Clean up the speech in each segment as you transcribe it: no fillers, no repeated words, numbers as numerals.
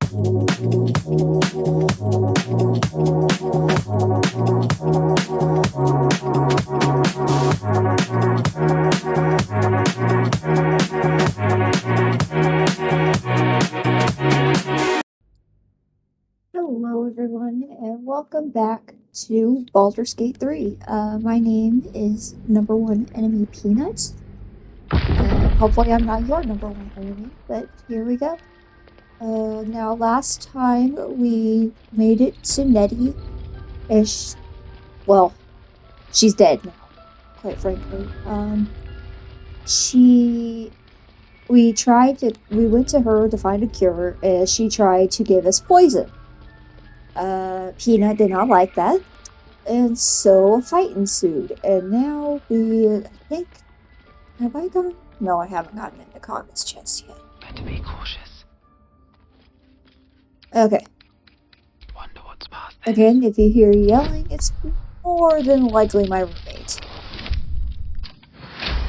Hello, everyone, and welcome back to Baldur's Gate 3. My name is number one enemy Peanut. Hopefully I'm not your number one enemy, but here we go. Now last time we made it to Nettie, ish. Well, she's dead now, quite frankly. We went to her to find a cure, as she tried to give us poison. Peanut did not like that, and so a fight ensued, and now have I gone? No, I haven't gotten into Kaga's chest yet. Better be cautious. Okay. Wonder what's past this. Again, if you hear yelling, it's more than likely my roommate.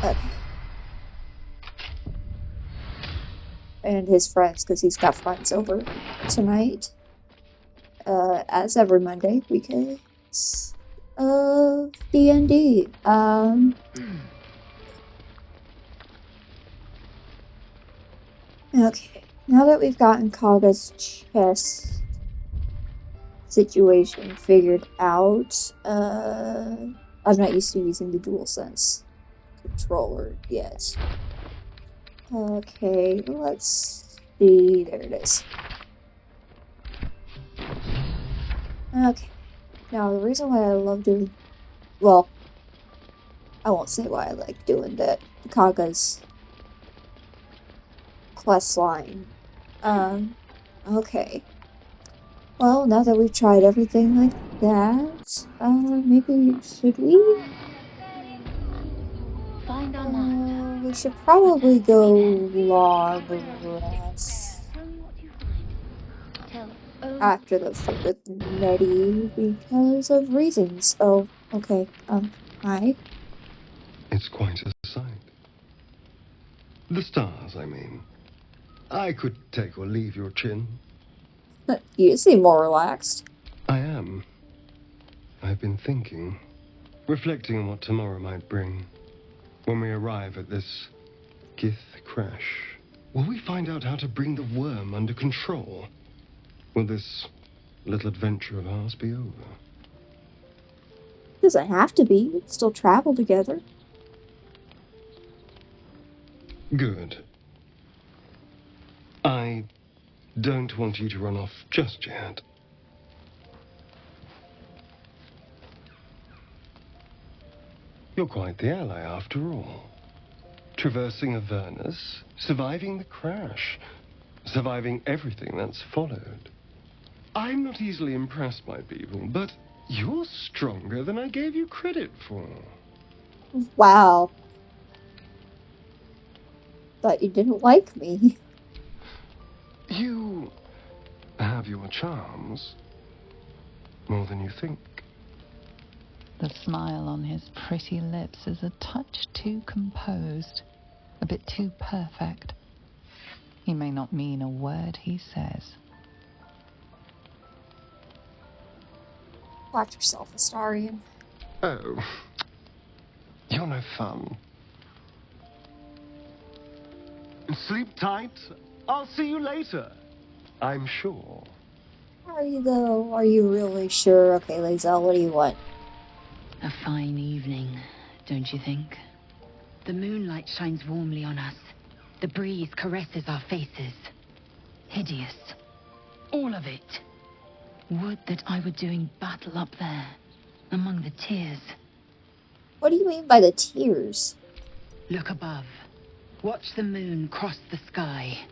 Okay. And his friends, because he's got friends over tonight. As every Monday, because of D&D. Okay, now that we've gotten Kaga's chest situation figured out, I'm not used to using the DualSense controller yet. Okay, let's see, there it is. Okay, now the reason why I love doing, well, I won't say why I like doing that, Kaga's quest line. Okay. Well, now that we've tried everything like that, maybe should we? Find our map. We should probably go long rest after the fight with Nettie because of reasons. Oh, okay. Hi. It's quite a sight. The stars, I mean. I could take or leave your chin. You seem more relaxed. I am. I've been thinking, reflecting on what tomorrow might bring. When we arrive at this Gith crash, will we find out how to bring the worm under control? Will this little adventure of ours be over? Doesn't have to be. We can still travel together. Good. I don't want you to run off just yet. You're quite the ally after all. Traversing Avernus, surviving the crash, surviving everything that's followed. I'm not easily impressed by people, but you're stronger than I gave you credit for. Wow. Thought you didn't like me. You have your charms. More than you think. The smile on his pretty lips is a touch too composed, a bit too perfect. He may not mean a word he says. Watch yourself, Astarion. Oh, you're no fun. Sleep tight. I'll see you later. I'm sure. Are you though? Are you really sure? Okay, Lae'zel, what do you want? A fine evening, don't you think? The moonlight shines warmly on us. The breeze caresses our faces. Hideous. All of it. Would that I were doing battle up there, among the tears. What do you mean by the tears? Look above. Watch the moon cross the sky.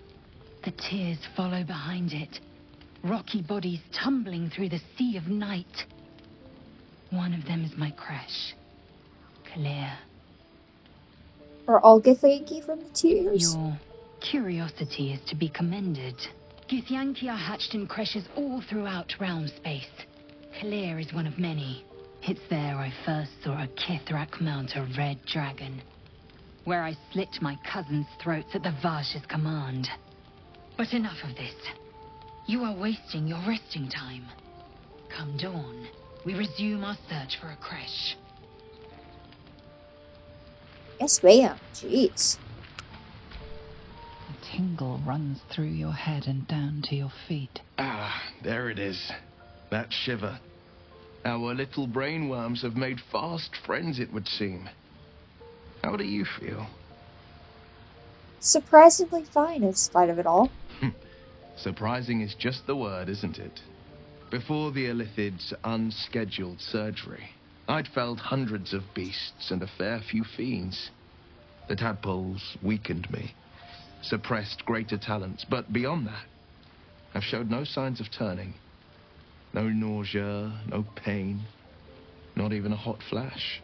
The tears follow behind it. Rocky bodies tumbling through the sea of night. One of them is my crush, Kalir. Are all Githyanki from the tears? Your curiosity is to be commended. Githyanki are hatched in creches all throughout realm space. Kalir is one of many. It's there I first saw a Kithrak mount a red dragon. Where I slit my cousins' throats at the Varsh's command. But enough of this. You are wasting your resting time. Come dawn, we resume our search for a creche. Yes, ma'am. Jeez. A tingle runs through your head and down to your feet. Ah, there it is. That shiver. Our little brainworms have made fast friends, it would seem. How do you feel? Surprisingly fine in spite of it all. Surprising is just the word, isn't it? Before the Illithid's unscheduled surgery, I'd felled hundreds of beasts and a fair few fiends. The tadpoles weakened me, suppressed greater talents, but beyond that, I've showed no signs of turning. No nausea, no pain, not even a hot flash.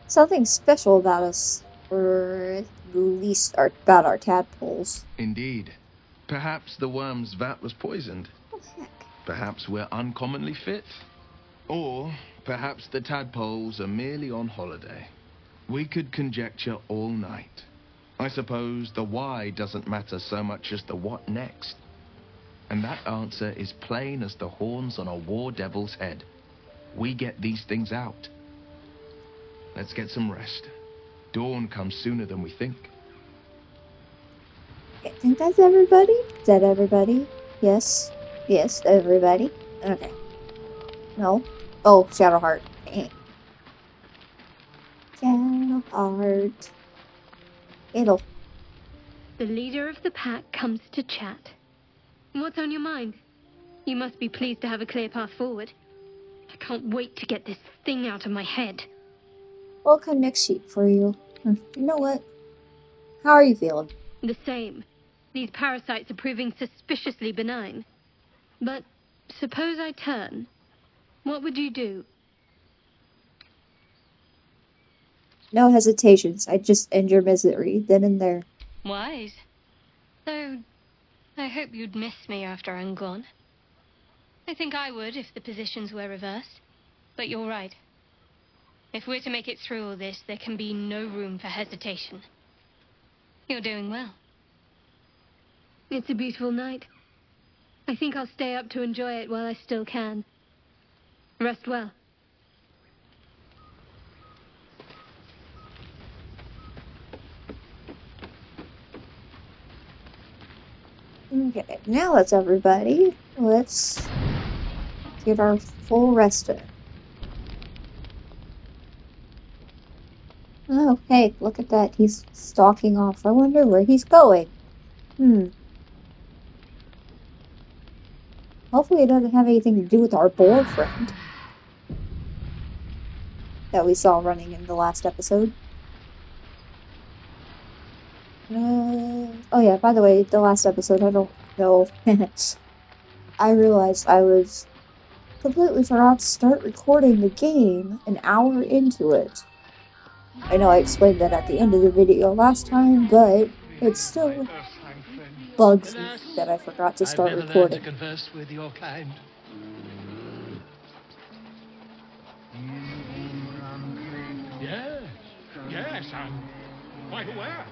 Something special about us, or at least about our tadpoles. Indeed. Perhaps the worm's vat was poisoned. What the heck? Perhaps we're uncommonly fit. Or perhaps the tadpoles are merely on holiday. We could conjecture all night. I suppose the why doesn't matter so much as the what next. And that answer is plain as the horns on a war devil's head. We get these things out. Let's get some rest. Dawn comes sooner than we think. I think that's everybody? Is that everybody? Yes. Yes, everybody. Okay. No. Oh, Shadowheart. Shadowheart. It'll. The leader of the pack comes to chat. What's on your mind? You must be pleased to have a clear path forward. I can't wait to get this thing out of my head. Welcome next sheet for you. You know what? How are you feeling? The same. These parasites are proving suspiciously benign. But suppose I turn. What would you do? No hesitations. I'd just end your misery then and there. Wise. Though, I hope you'd miss me after I'm gone. I think I would if the positions were reversed. But you're right. If we're to make it through all this, there can be no room for hesitation. You're doing well. It's a beautiful night. I think I'll stay up to enjoy it while I still can. Rest well. Okay, now that's everybody. Let's get our full rest in. Oh, hey, look at that. He's stalking off. I wonder where he's going. Hopefully it doesn't have anything to do with our boar friend that we saw running in the last episode. Oh yeah, by the way, the last episode, I don't know. I realized I was completely forgot to start recording the game an hour into it. I know I explained that at the end of the video last time, but it still bugs me that I forgot to start recording. To converse with your kind. Yes, I'm quite aware.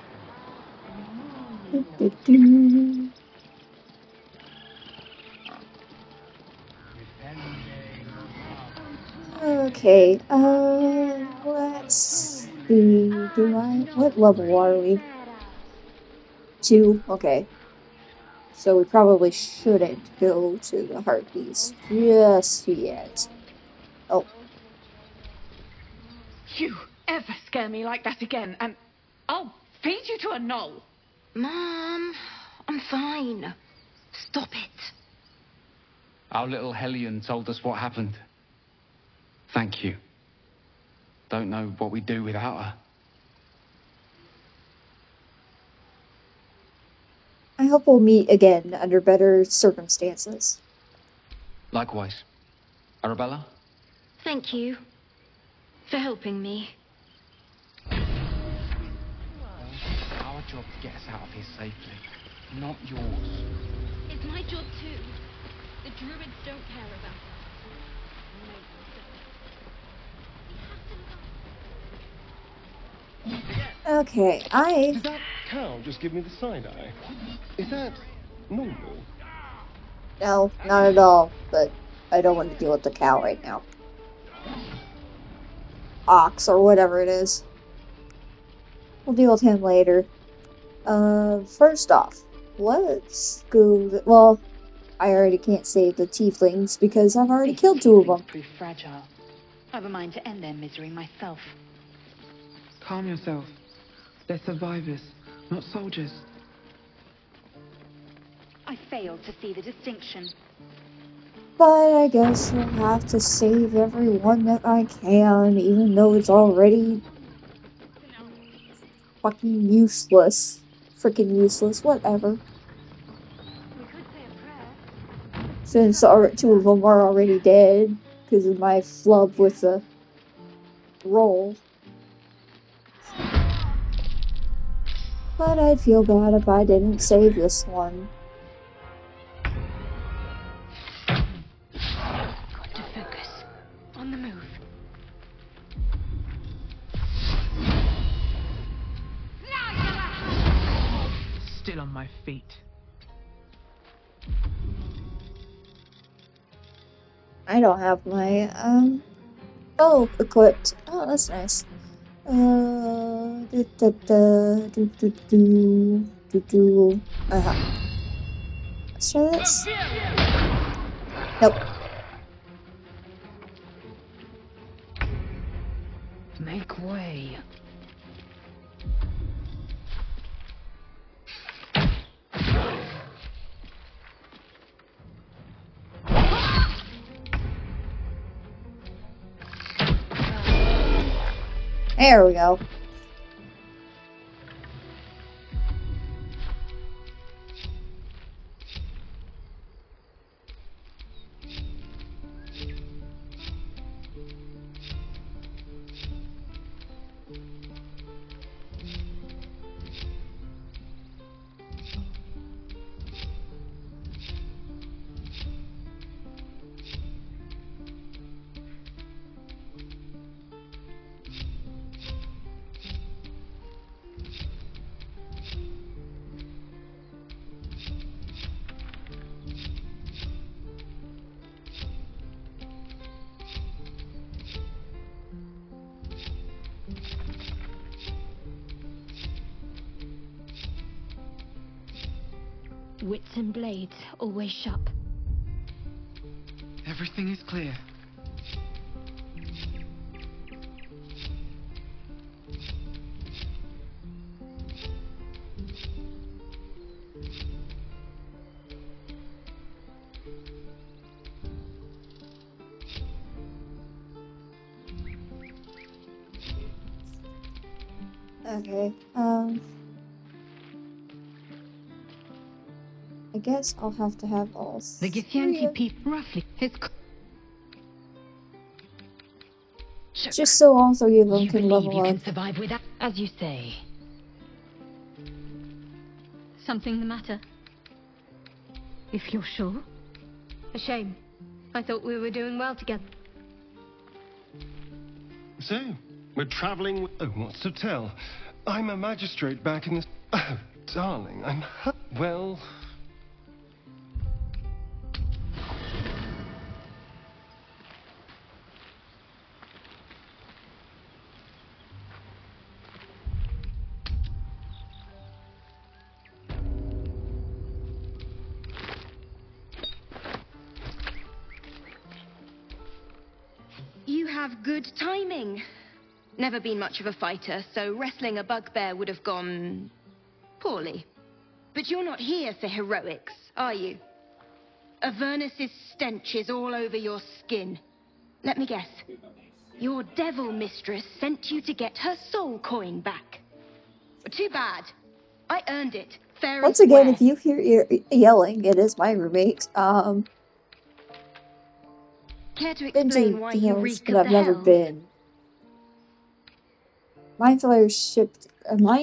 Okay, let's see, what level are we? 2, okay. So we probably shouldn't go to the Harpies just yet. Oh. You ever scare me like that again, and I'll feed you to a knoll. Mom, I'm fine. Stop it. Our little Hellion told us what happened. Thank you. Don't know what we'd do without her. I hope we'll meet again under better circumstances. Likewise. Arabella? Thank you for helping me. Our job to get us out of here safely, not yours. It's my job too. The druids don't care about us. Okay, Did that cow just give me the side eye? Is that normal? No, not at all, but I don't want to deal with the cow right now. Ox, or whatever it is. We'll deal with him later. First off, let's go... Well, I already can't save the tieflings because I've already killed 2 of them. Prove fragile. I've a mind to end their misery myself. Calm yourself. They're survivors, not soldiers. I failed to see the distinction. But I guess I'll have to save everyone that I can, even though it's already fucking useless. Freaking useless, whatever. Since 2 of them are already dead, because of my flub with the roll. But I'd feel bad if I didn't save this one. Got to focus. On the move. Still on my feet. I don't have my, bow equipped. Oh, that's nice. Let's try this. Nope. Make way. There we go. Wits and blades, always sharp. Everything is clear. Okay, I guess I'll have to have all The three Githyanki of- people roughly his just so all 3 of them you can believe level you up. can survive without, as you say. Something the matter? If you're sure. A shame. I thought we were doing well together. So, we're traveling. Oh, what's to tell? I'm a magistrate back in the. Oh, darling, I'm. Well. You have good timing. Never been much of a fighter, so wrestling a bugbear would have gone poorly. But you're not here for heroics, are you? Avernus's stench is all over your skin. Let me guess. Your devil mistress sent you to get her soul coin back. Too bad. I earned it, fair and Once again, square. if you hear yelling, it is my roommate. Care to Been explain to why the you hills, reek but of I've the never hells? been. Mind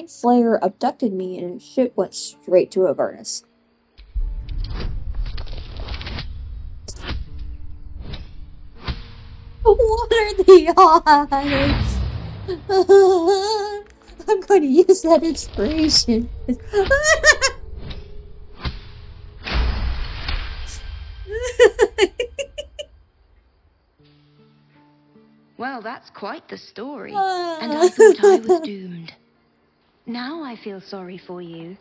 Flayer abducted me and shit went straight to Avernus. What are the odds? I'm going to use that inspiration. Well, that's quite the story. And I thought I was doomed. Now I feel sorry for you.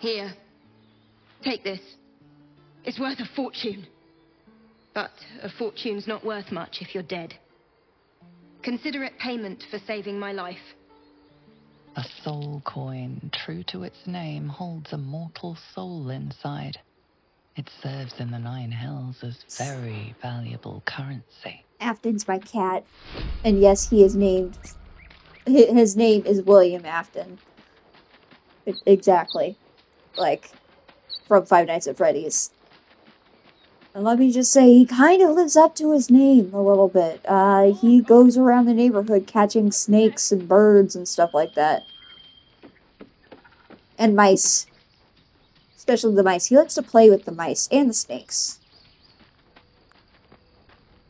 Here. Take this. It's worth a fortune. But a fortune's not worth much if you're dead. Consider it payment for saving my life. A soul coin, true to its name, holds a mortal soul inside. It serves in the 9 hells as very valuable currency. Afton's my cat. And yes, he is named... His name is William Afton. Exactly. Like, from Five Nights at Freddy's. And let me just say, he kind of lives up to his name a little bit. He goes around the neighborhood catching snakes and birds and stuff like that. And mice. Especially the mice. He likes to play with the mice and the snakes.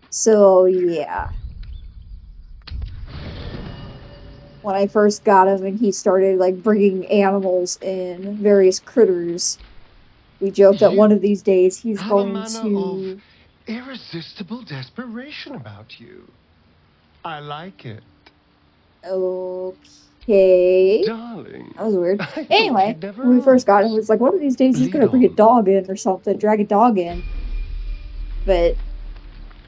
So, yeah. When I first got him and he started, like, bringing animals in, various critters, we joked that one of these days he's going to... irresistible desperation about you. I like it. Okay. Darling. That was weird. Anyway, when we first got him, it was like, one of these days he's gonna bring a dog in or something, drag a dog in. But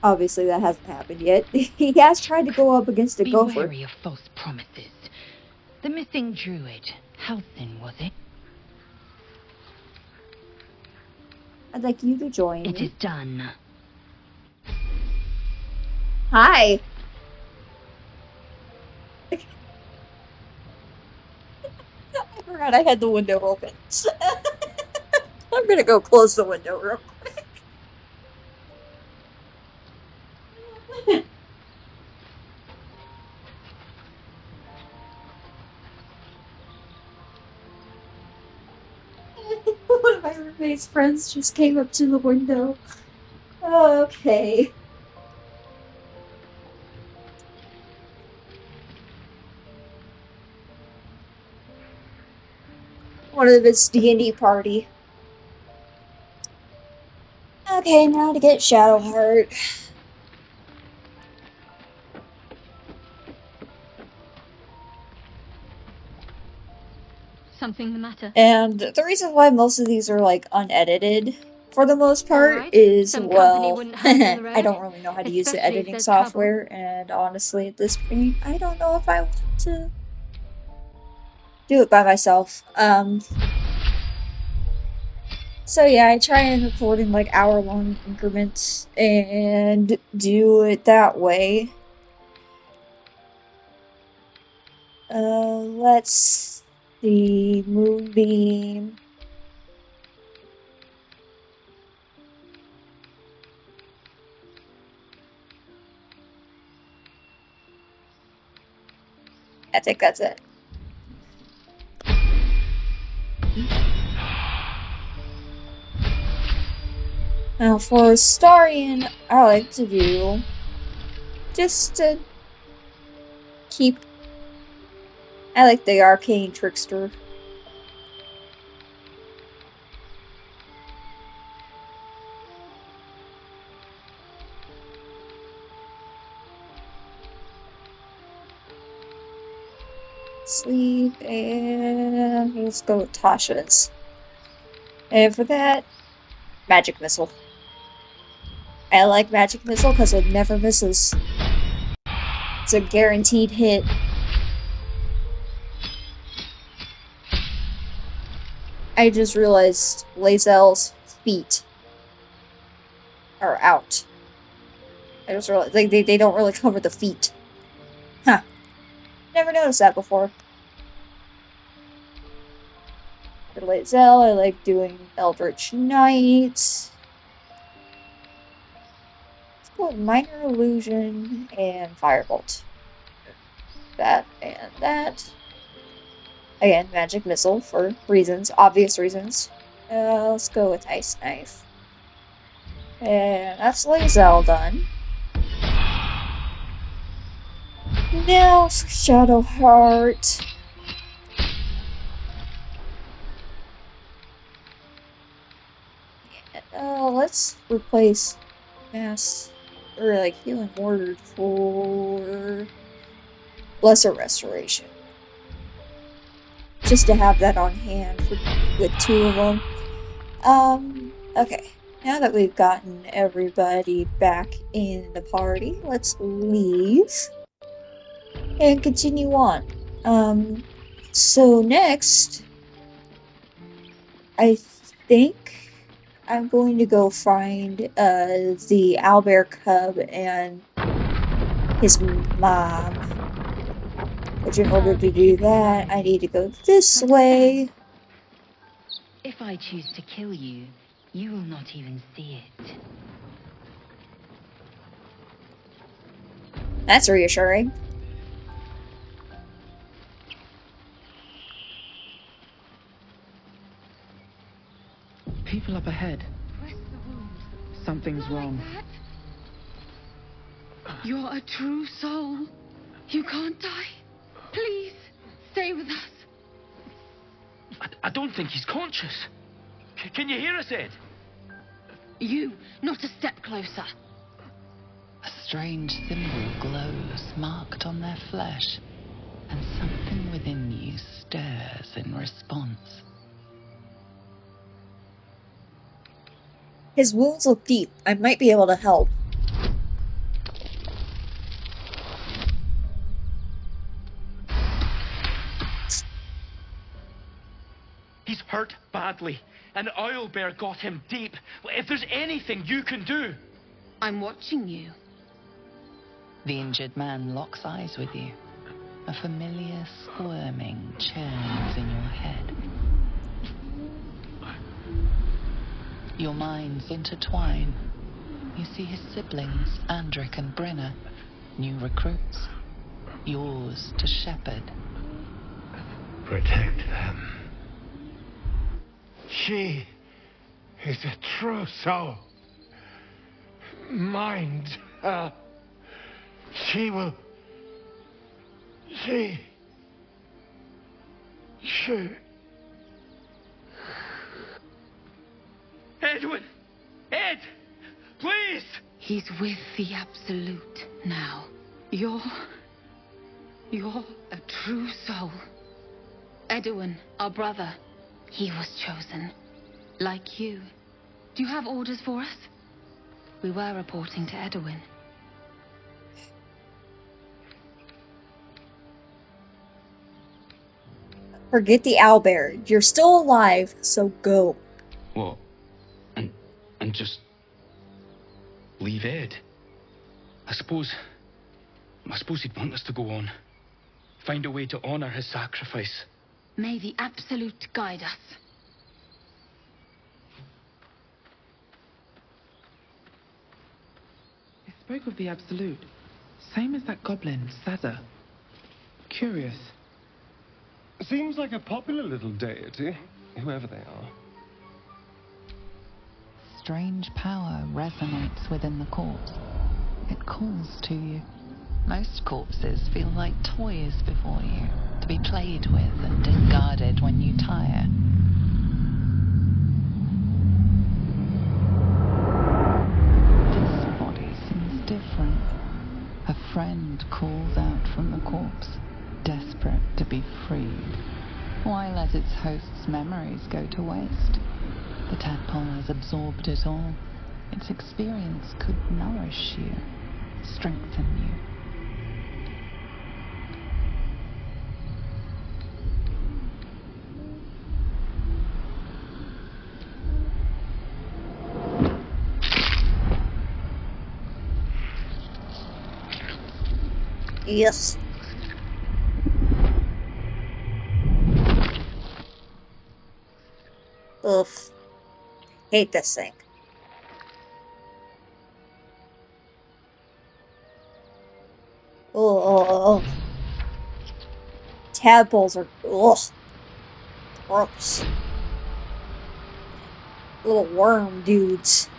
obviously that hasn't happened yet. He has tried to go up against a gopher. Be wary of false promises. The missing druid, how thin was it? I'd like you to join me. It is done. Hi. I forgot I had the window open. I'm gonna go close the window real quick. One of my roommate's friends just came up to the window. Okay. One of his D&D party. Okay, now to get Shadowheart. Something the matter? And the reason why most of these are, like, unedited, for the most part, is, Some company well, wouldn't have on the road, I don't really know how to use the especially if editing there's software, and honestly, at this point, I don't know if I want to do it by myself. So yeah, I try and record in, like, hour-long increments, and do it that way. Let's see, Moonbeam. I think that's it. Now for Starian, I like to do just to keep. I like the Arcane Trickster. Sleep, and let's go with Tasha's. And for that, Magic Missile. I like Magic Missile because it never misses. It's a guaranteed hit. I just realized Lae'zel's feet are out. I just realized they don't really cover the feet. Huh. Never noticed that before. For Lae'zel, I like doing Eldritch Knight. Let's go with Minor Illusion and Firebolt. That and that. Again, Magic Missile for reasons, obvious reasons. Let's go with Ice Knife. And that's Lae'zel done. Now for Shadowheart. Let's replace Mass or like healing word for lesser restoration. Just to have that on hand with 2 of them. Okay. Now that we've gotten everybody back in the party, let's leave and continue on. So next, I think I'm going to go find the owlbear cub and his mom. Which in order to do that, I need to go this way. If I choose to kill you, you will not even see it. That's reassuring. People up ahead. Something's wrong. You're a true soul. You can't die. Please, stay with us. I don't think he's conscious. Can you hear us, Ed? You, not a step closer. A strange symbol glows, marked on their flesh, and something within you stirs in response. His wounds look deep. I might be able to help. He's hurt badly. An owlbear got him deep. If there's anything you can do... I'm watching you. The injured man locks eyes with you. A familiar squirming churns in your head. Your minds intertwine. You see his siblings, Andric and Brenna, new recruits. Yours to shepherd. Protect them. She is a true soul. Mind her. She will... She... Edwin! Ed! Please! He's with the Absolute now. You're a true soul. Edwin, our brother, he was chosen. Like you. Do you have orders for us? We were reporting to Edwin. Forget the owlbear. You're still alive, so go. What? And just leave Ed? I suppose he'd want us to go on. Find a way to honor his sacrifice. May the Absolute guide us. It spoke of the Absolute. Same as that goblin, Saza. Curious. Seems like a popular little deity, whoever they are. Strange power resonates within the corpse. It calls to you. Most corpses feel like toys before you, to be played with and discarded when you tire. This body seems different. A friend calls out from the corpse, desperate to be freed, while as its host's memories go to waste. The tadpole has absorbed it all. Its experience could nourish you, strengthen you. Yes. Oof. Hate this thing. Oh. Tadpoles are gross. Little worm dudes.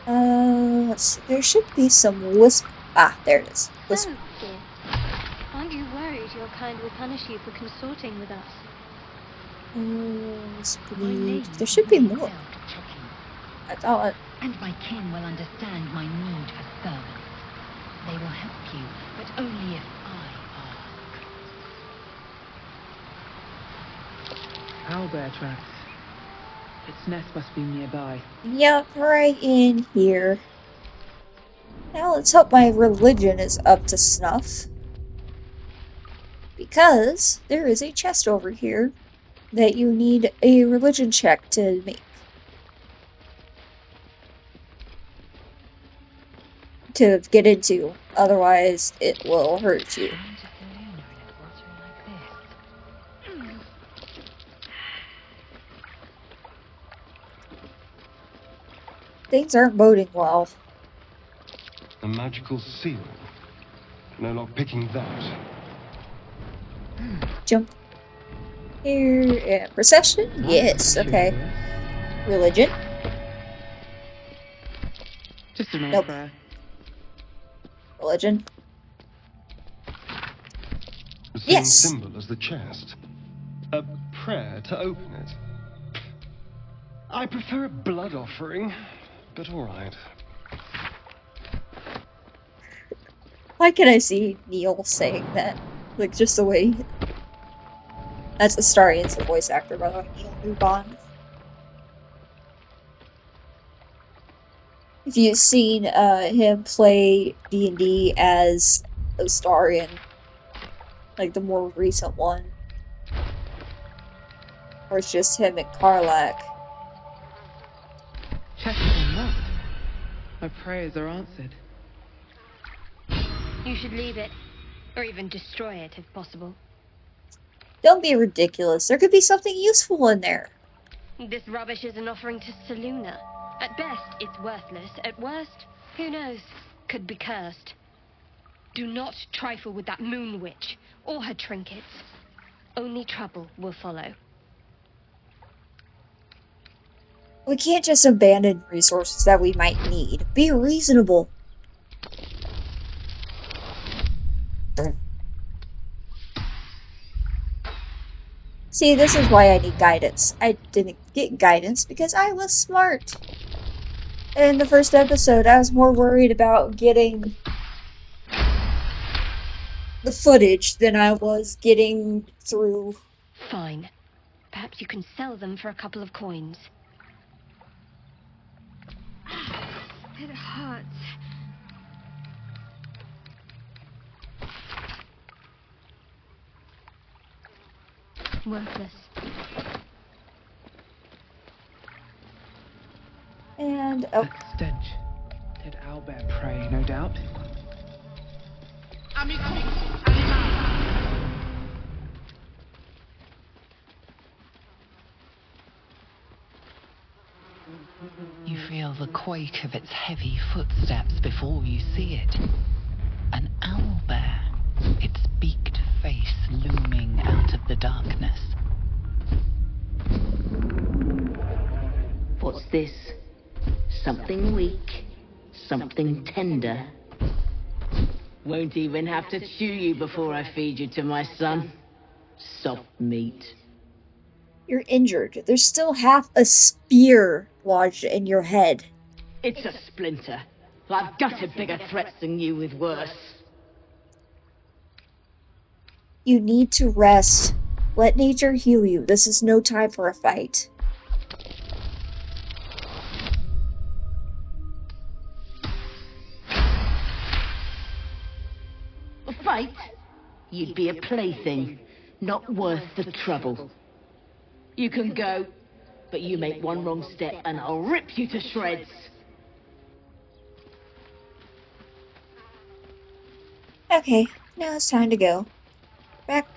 Let's see. There should be some wisp. Ah, there it is. Wisp. Oh, dear. Aren't you worried your kind will punish you for consorting with us? Speed. There should be more. I thought. And my kin will understand my need for servants. They will help you, but only if I ask. Owlbear tracks. Its nest must be nearby. Yep, right in here. Now let's hope my religion is up to snuff. Because there is a chest over here that you need a religion check to make. To get into. Otherwise, it will hurt you. Things aren't boding well. A magical seal. No luck picking that. Jump. Here, procession? Yes, okay. Religion? Just a nope. prayer. Religion? The same yes. symbol as the chest. A prayer to open it. I prefer a blood offering, but alright. Why can I see Neil saying that? Like, just the way... That's Astarian's the voice actor, by the way, Neil Newbond. If you've seen him play D&D as Astarian, like the more recent one, or it's just him and Karlach. Chest is unlocked. My prayers are answered. You should leave it, or even destroy it if possible. Don't be ridiculous. There could be something useful in there. This rubbish is an offering to Selûne. At best, it's worthless. At worst, who knows? Could be cursed. Do not trifle with that moon witch, or her trinkets. Only trouble will follow. We can't just abandon resources that we might need. Be reasonable. See, this is why I need guidance. I didn't get guidance because I was smart. In the first episode, I was more worried about getting the footage than I was getting through. Fine. Perhaps you can sell them for a couple of coins. It hurts. Worthless. And, oh. That stench. Did owlbear pray, no doubt? You feel the quake of its heavy footsteps before you see it. An owlbear, its beaked face looming out of the darkness. What's this? Something weak, something tender. Won't even have to chew you before I feed you to my son. Soft meat. You're injured. There's still half a spear lodged in your head. It's a splinter. I've gutted bigger threats than you with worse. You need to rest. Let nature heal you. This is no time for a fight. A fight? You'd be a plaything, not worth the trouble. You can go, but you make one wrong step and I'll rip you to shreds. Okay, now it's time to go. Back.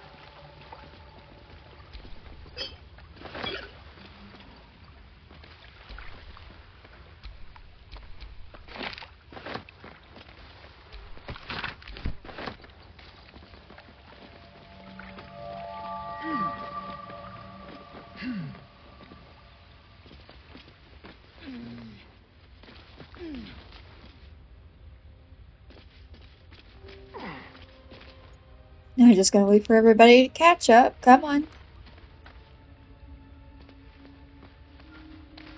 Now I'm just gonna wait for everybody to catch up. Come on.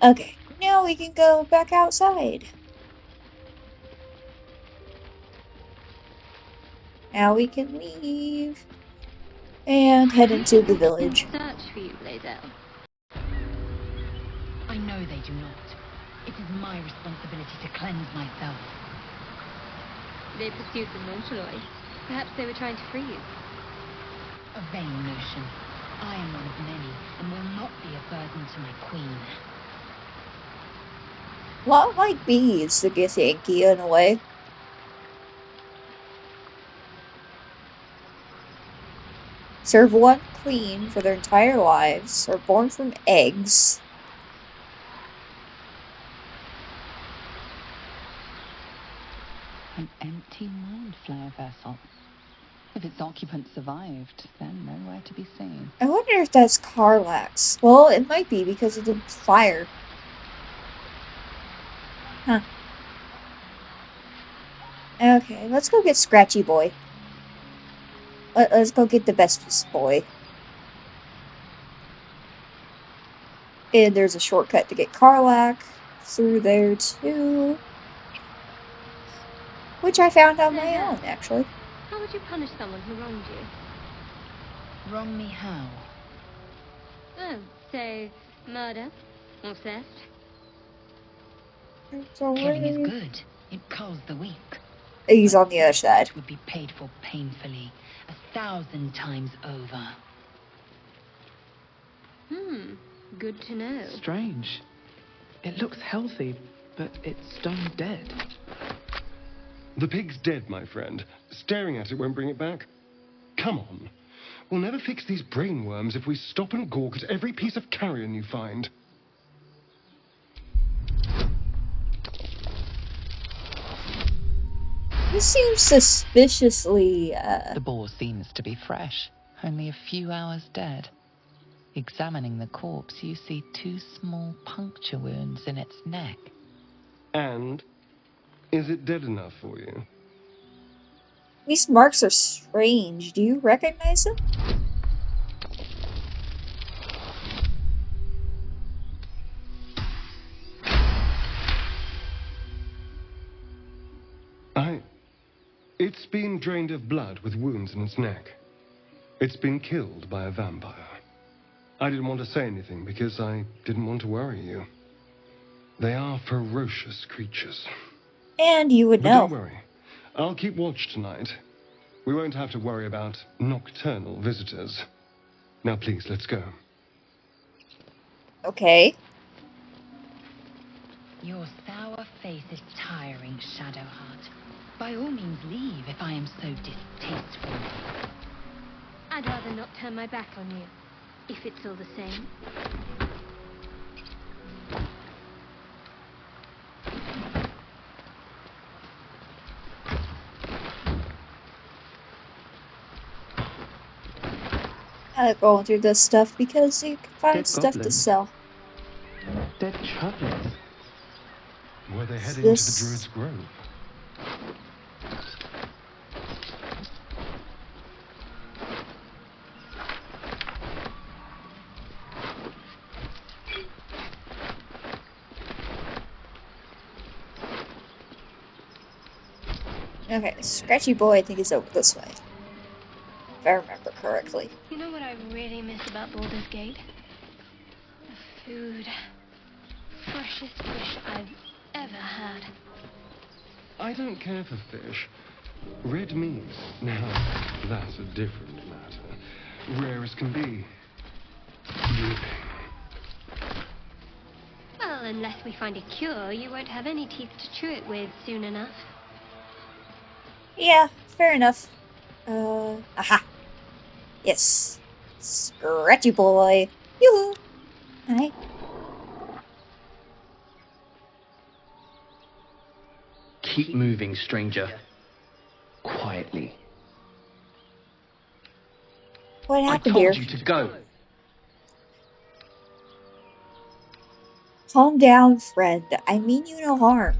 Okay, now we can go back outside. Now we can leave and head into the village. Search for you, Blazel. I know they do not. It is my responsibility to cleanse myself. They pursued them nonchalantly. Perhaps they were trying to free you. A vain notion. I am one of many, and will not be a burden to my queen. A lot like bees, the Githyanki, in a way. Serve one queen for their entire lives, are born from eggs. An empty mind flare vessel. If its occupant survived, then nowhere to be seen. I wonder if that's Karlax. Well, it might be because of the fire. Huh. Okay, let's go get Scratchy Boy. Let's go get the Bestest Boy. And there's a shortcut to get Karlach through there too. Which I found on my own, actually. How would you punish someone who wronged you? Wrong me how? Oh, say, murder or theft? Killing is good. It culls the weak. He's on the other side. Would be paid for painfully, 1,000 times over. Good to know. Strange. It looks healthy, but it's stone dead. The pig's dead, my friend. Staring at it won't bring it back. Come on. We'll never fix these brain worms if we stop and gawk at every piece of carrion you find. This seems suspiciously, The boar seems to be fresh, only a few hours dead. Examining the corpse, you see 2 small puncture wounds in its neck. And? Is it dead enough for you? These marks are strange. Do you recognize them? It's been drained of blood with wounds in its neck. It's been killed by a vampire. I didn't want to say anything because I didn't want to worry you. They are ferocious creatures. And you would But know. don't worry. I'll keep watch tonight. We won't have to worry about nocturnal visitors. Now please, let's go. Okay. Your sour face is tiring, Shadowheart. By all means leave if I am so distasteful. I'd rather not turn my back on you, if it's all the same. I like going through this stuff because you can find Dead stuff to goblins. sell. Dead travelers. Were they heading This- to the Druid's Grove? Okay, Scratchy Boy I think is over this way. If I remember correctly. You know what I really miss about Baldur's Gate? The food. Freshest fish I've ever had. I don't care for fish. Red meat, now, that's a different matter. Rare as can be. Living. Well, unless we find a cure, you won't have any teeth to chew it with soon enough. Yeah, fair enough. Aha. Yes. Scratchy Boy. Yoo-hoo. Hi. Keep moving, stranger. Quietly. What I happened told here? you to go. Calm down, friend. I mean you no harm.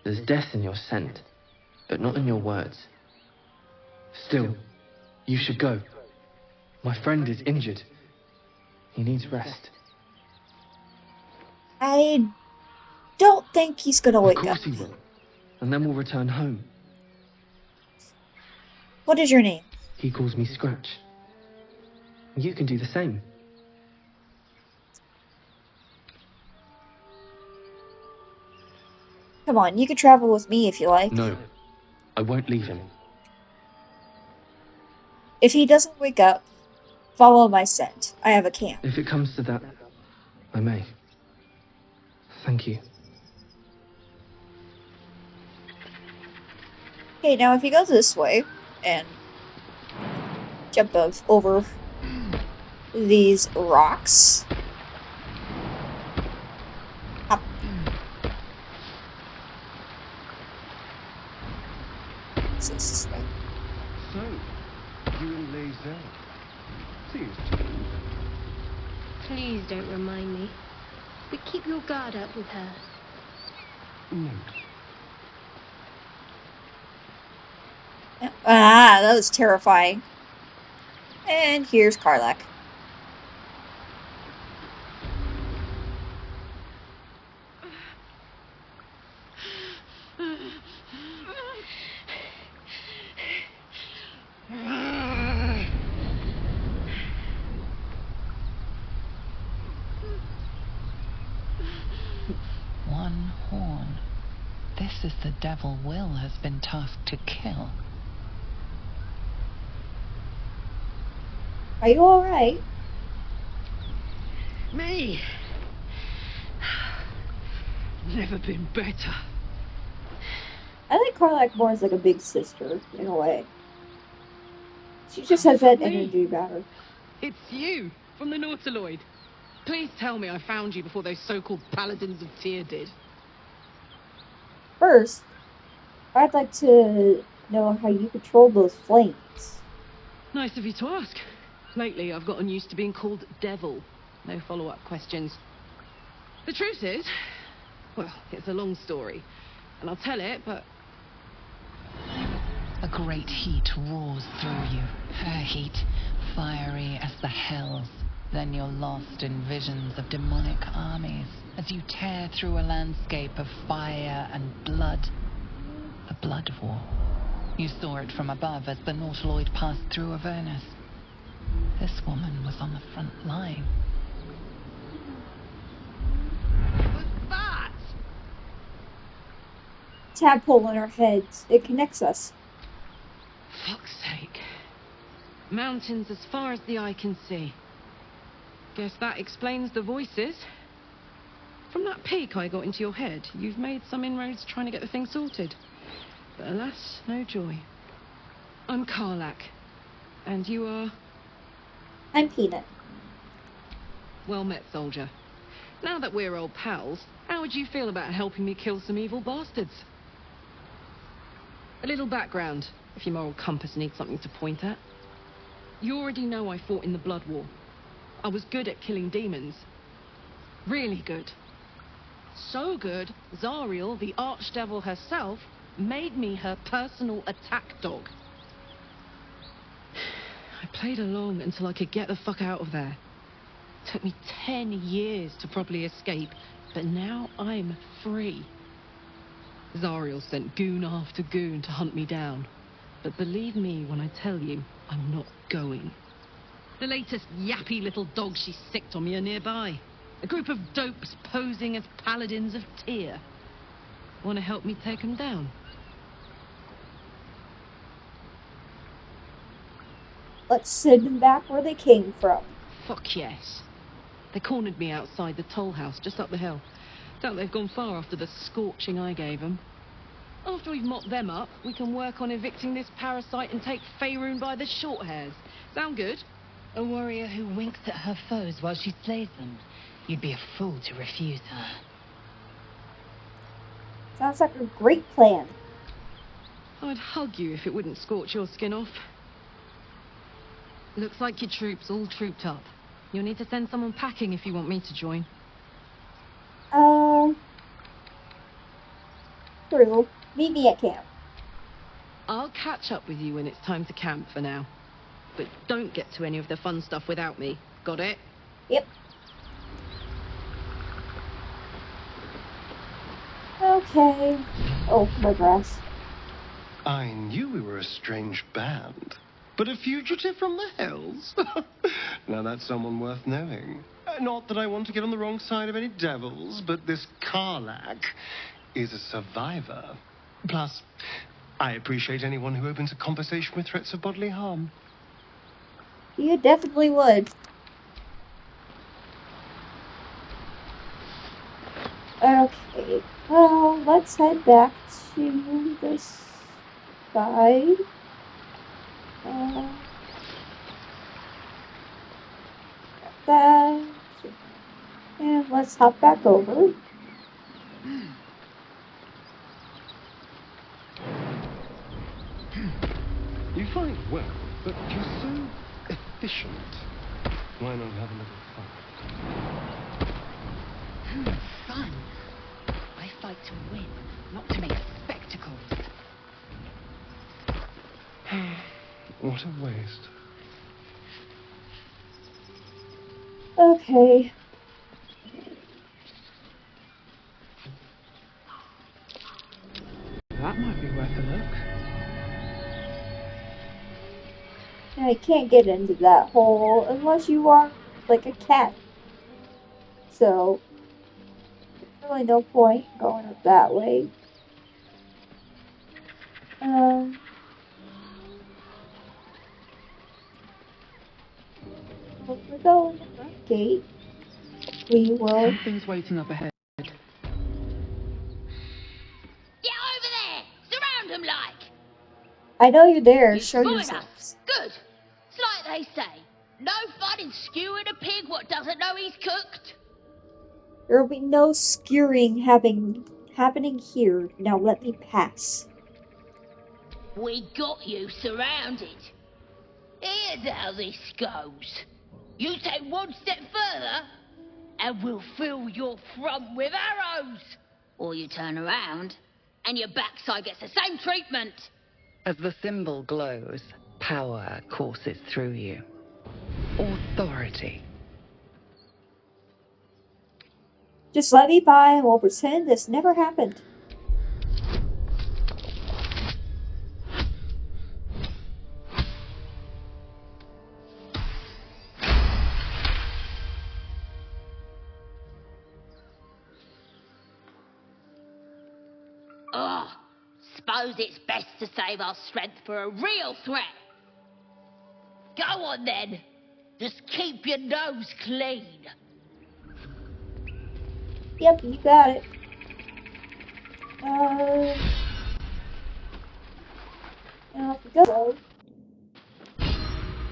There's death in your scent, but not in your words. Still, you should go. My friend is injured. He needs rest. I don't think he's gonna Of wake up. course he will. And then we'll return home. What is your name? He calls me Scratch. You can do the same. Come on, you can travel with me if you like. No, I won't leave him. If he doesn't wake up, follow my scent. I have a camp. If it comes to that, I may. Thank you. Okay, now if you go this way and jump over these rocks. Up. So this way. So, you and Lae'zel. Seems Please don't remind me. But keep your guard up with her. no. Ah, that was terrifying. And here's Karlach. One horn. This is the devil Will has been tasked to kill. Are you alright? Me? Never been better. I like Karlach more as like a big sister, in a way. She just has that energy about her. It's you, from the Nautiloid. Please tell me I found you before those so-called Paladins of Tyr did. First, I'd like to know how you control those flames. Nice of you to ask. Lately, I've gotten used to being called Devil. No follow-up questions. The truth is, well, it's a long story. And I'll tell it, but... A great heat roars through you. Her heat, fiery as the hells. Then you're lost in visions of demonic armies as you tear through a landscape of fire and blood. The Blood War. You saw it from above as the Nautiloid passed through Avernus. This woman was on the front line. What's that? Tadpole in our heads. It connects us. Fuck's sake. Mountains as far as the eye can see. Guess that explains the voices. From that peek I got into your head, you've made some inroads trying to get the thing sorted. But alas, no joy. I'm Karlach. And you are? I'm Peanut. Well met, soldier. Now that we're old pals, how would you feel about helping me kill some evil bastards? A little background, if your moral compass needs something to point at. You already know I fought in the Blood War. I was good at killing demons. Really good. So good, Zariel, the archdevil herself, made me her personal attack dog. I played along until I could get the fuck out of there. Took me 10 years to properly escape, but now I'm free. Zariel sent goon after goon to hunt me down. But believe me when I tell you, I'm not going. The latest yappy little dogs she sicked on me are nearby. A group of dopes posing as Paladins of Tyr. Want to help me take them down? Let's send them back where they came from. Fuck yes. They cornered me outside the toll house just up the hill. Doubt they've gone far after the scorching I gave them. After we've mopped them up, we can work on evicting this parasite and take Faerun by the short hairs. Sound good? A warrior who winks at her foes while she slays them. You'd be a fool to refuse her. Sounds like a great plan. I'd hug you if it wouldn't scorch your skin off. Looks like your troops all trooped up. You'll need to send someone packing if you want me to join. True. Meet me at camp. I'll catch up with you when it's time to camp for now. But don't get to any of the fun stuff without me. Got it? Yep. Okay. Oh, my grass. I knew we were a strange band. But a fugitive from the hells? Now that's someone worth knowing. Not that I want to get on the wrong side of any devils, but this Karlak is a survivor. Plus, I appreciate anyone who opens a conversation with threats of bodily harm. You definitely would. Okay, well, let's head back to this side. That. And let's hop back over. You fight well, but you're so efficient. Why not have a little fun? Fun? I fight to win, not to make spectacles. What a waste. Okay. That might be worth a look. I can't get into that hole unless you are like a cat. So, there's really no point going up that way. If we go in the front gate, we will. Something's waiting up ahead. Get over there! Surround them like! I know you're there. You Show spotted yourselves. us. Good. It's like they say. No fun in skewing a pig what doesn't know he's cooked. There will be no skewering happening here. Now let me pass. We got you surrounded. Here's how this goes. You take one step further, and we'll fill your front with arrows. Or you turn around, and your backside gets the same treatment. As the symbol glows, power courses through you. Authority. Just let me by and we'll pretend this never happened. Ugh. Suppose it's best to save our strength for a real threat. Go on then. Just keep your nose clean. Yep, you got it. Now if we go,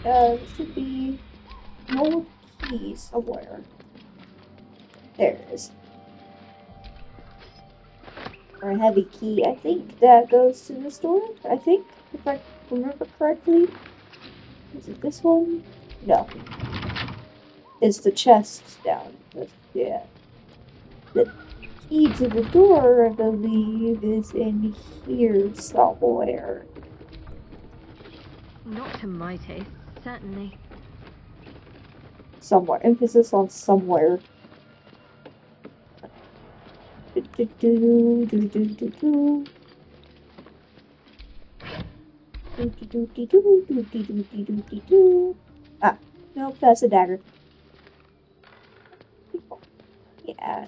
there should be an old key somewhere. There it is. Or a heavy key. I think that goes to the store. I think, if I remember correctly. Is it this one? No. It's the chest down. Yeah. The key to the door, I believe, is in here somewhere. Not to my taste, certainly. Somewhere. Emphasis on somewhere. Ah, nope, that's a dagger. Yeah.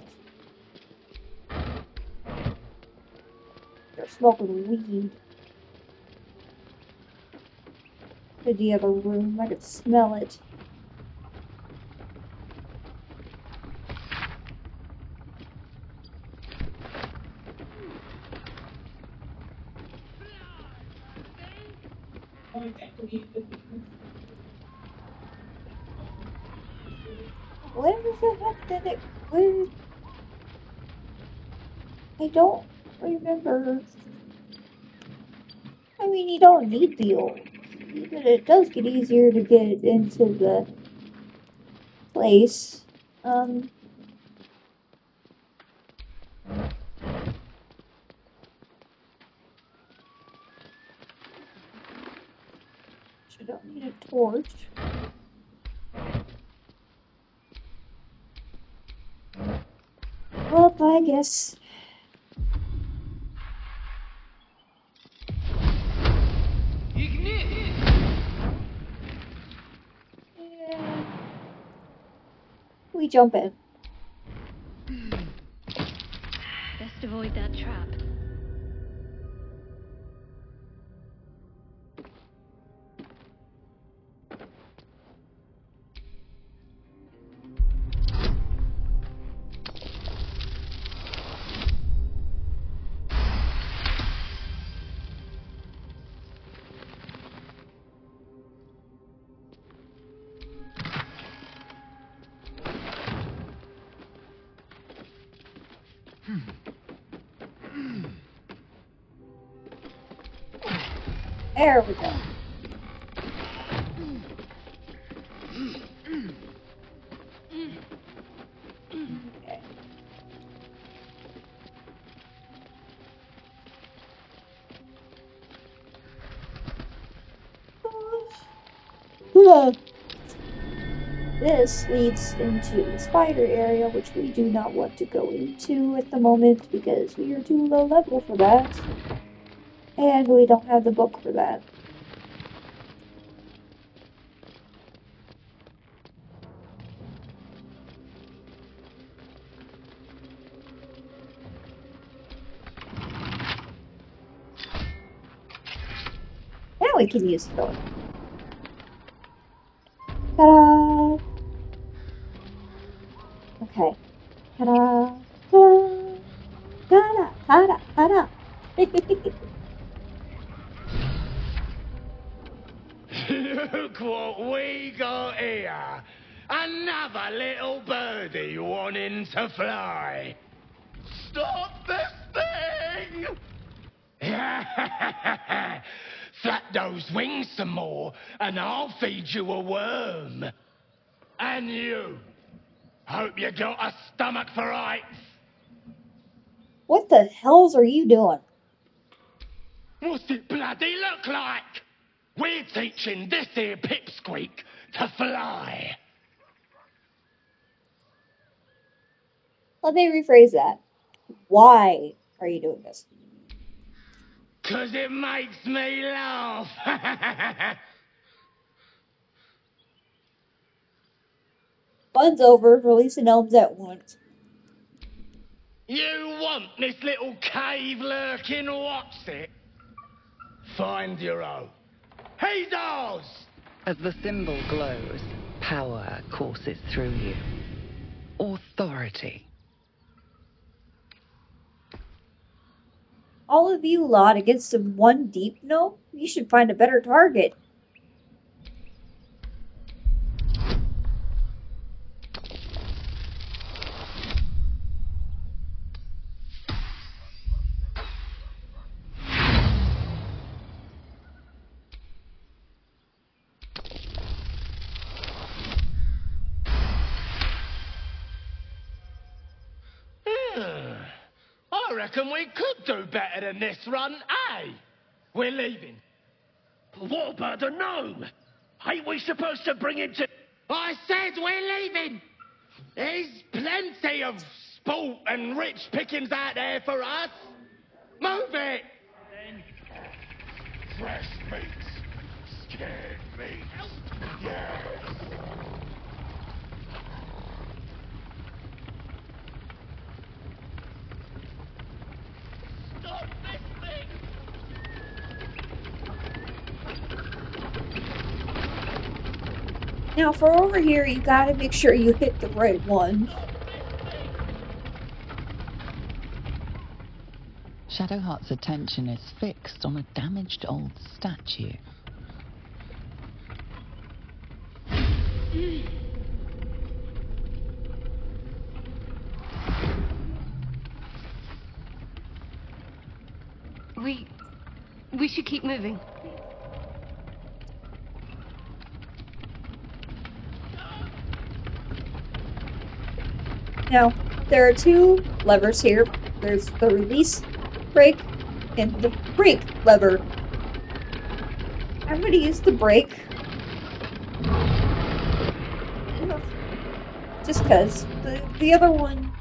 They're smoking weed. In the other room, I could smell it. Where the heck did it? Where? I don't remember. I mean, you don't need the old key, but it does get easier to get into the place. torch. Well, I guess. Yeah. We jump in. Best avoid that trap. There we go. Okay. This leads into the spider area, which we do not want to go into at the moment because we are too low level for that. And we don't have the book for that. Now we can use the book. Ta-da! Okay. Ta-da! Ta-da! Ta-da! Ta-da! Look what we got here. Another little birdie wanting to fly. Stop this thing! Flap those wings some more, and I'll feed you a worm. And you. Hope you got a stomach for heights. What the hells are you doing? What's it bloody look like? We're teaching this here pipsqueak to fly. Let me rephrase that. Why are you doing this? 'Cause it makes me laugh. Fun's over, releasing elms at once. You want this little cave lurking what's it? Find your own. He's ours! As the symbol glows, power courses through you. Authority. All of you lot against the one deep gnome? You should find a better target. I reckon we could do better than this run, eh? We're leaving. What about the gnome? Ain't we supposed to bring him to... I said we're leaving! There's plenty of sport and rich pickings out there for us. Move it! Fresh meat. Scared meat. Yes. Stop this thing! Now for over here, you gotta make sure you hit the right one. Shadowheart's attention is fixed on a damaged old statue. We should keep moving. Now, there are two levers here. There's the release brake and the brake lever. I'm going to use the brake Just because. The other one,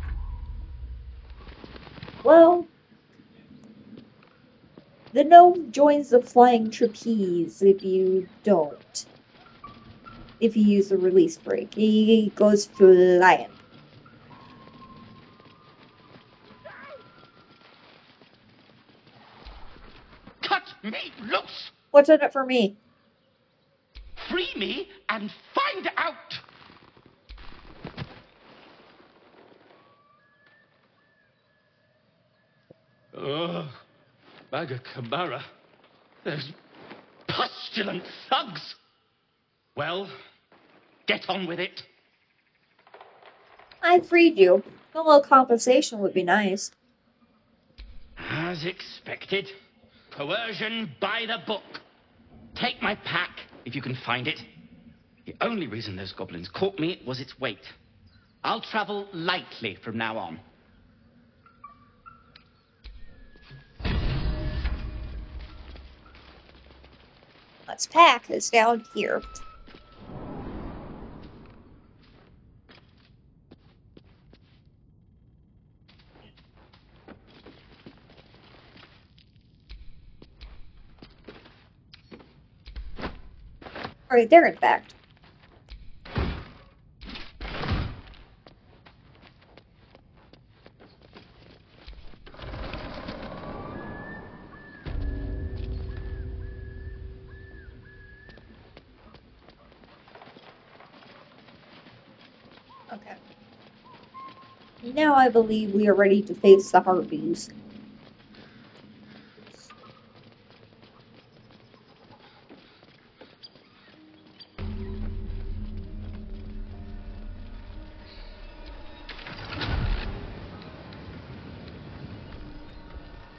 well, the gnome joins the flying trapeze if you don't. If you use the release brake. He goes flying. Cut me loose! What's in it for me? Free me and find out! Ugh, Maga Kamara. Those pustulant thugs! Well, get on with it. I freed you. A little compensation would be nice. As expected. Coercion by the book. Take my pack, if you can find it. The only reason those goblins caught me was its weight. I'll travel lightly from now on. Let's pack this down here. Alright, they're in fact. Okay. Now I believe we are ready to face the Harpies.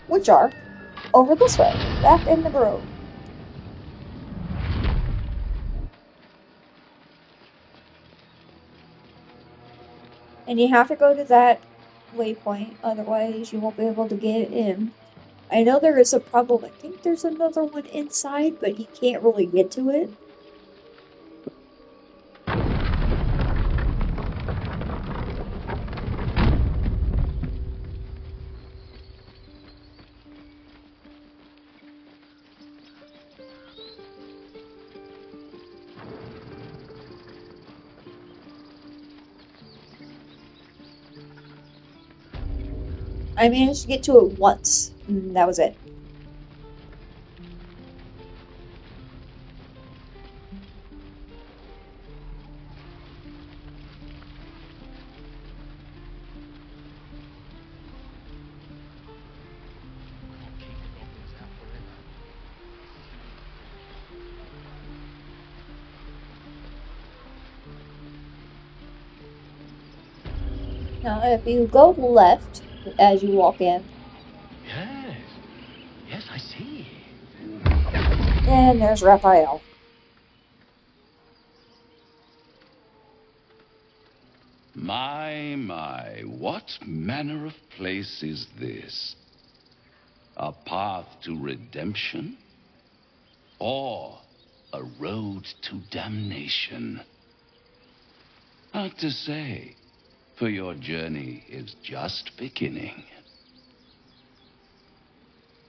Which are over this way, back in the grove. And you have to go to that waypoint, otherwise you won't be able to get in. I know there is a problem. I think there's another one inside, but you can't really get to it. I managed to get to it once, and that was it. Now, if you go left as you walk in. Yes. Yes, I see. And there's Raphael. My, what manner of place is this? A path to redemption? Or a road to damnation? Hard to say, for your journey is just beginning.